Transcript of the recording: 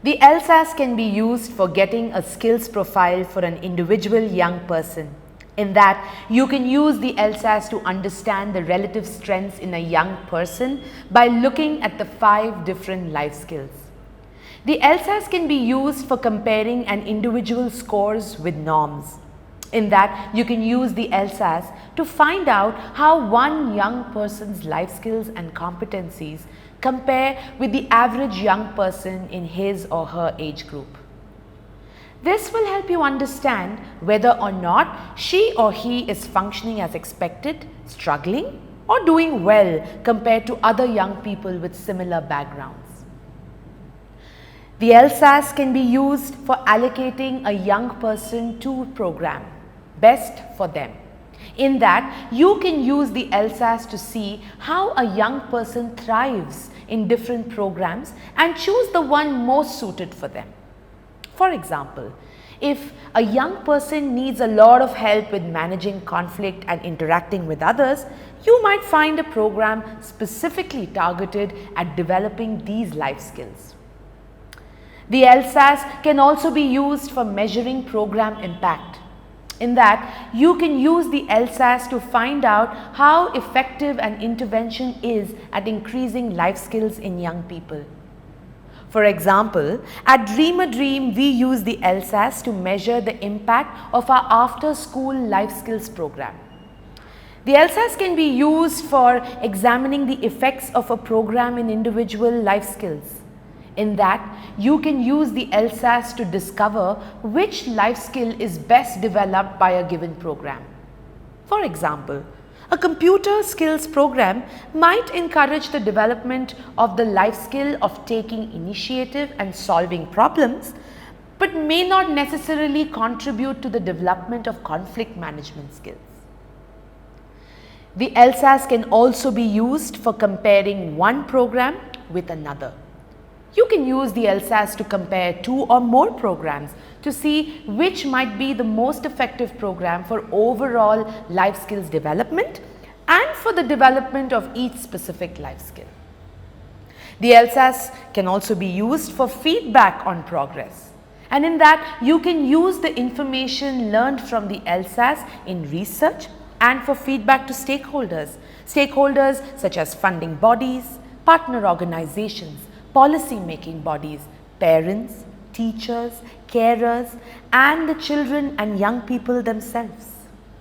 The LSAS can be used for getting a skills profile for an individual young person. In that, you can use the LSAS to understand the relative strengths in a young person by looking at the 5 different life skills. The LSAS can be used for comparing an individual's scores with norms. In that, you can use the LSAS to find out how one young person's life skills and competencies compare with the average young person in his or her age group. This will help you understand whether or not she or he is functioning as expected, struggling, or doing well compared to other young people with similar backgrounds. The LSAS can be used for allocating a young person to a program best for them. In that, you can use the LSAS to see how a young person thrives in different programs and choose the one most suited for them. For example, if a young person needs a lot of help with managing conflict and interacting with others, you might find a program specifically targeted at developing these life skills. The LSAS can also be used for measuring program impact. In that, you can use the LSAS to find out how effective an intervention is at increasing life skills in young people. For example, at Dream a Dream, we use the LSAS to measure the impact of our after-school life skills program. The LSAS can be used for examining the effects of a program in individual life skills. In that, you can use the LSAS to discover which life skill is best developed by a given program. For example, a computer skills program might encourage the development of the life skill of taking initiative and solving problems, but may not necessarily contribute to the development of conflict management skills. The LSAS can also be used for comparing one program with another. You can use the LSAS to compare 2 or more programs to see which might be the most effective program for overall life skills development and for the development of each specific life skill. The LSAS can also be used for feedback on progress, and in that you can use the information learned from the LSAS in research and for feedback to stakeholders such as funding bodies, partner organizations, policy-making bodies, parents, teachers, carers, and the children and young people themselves.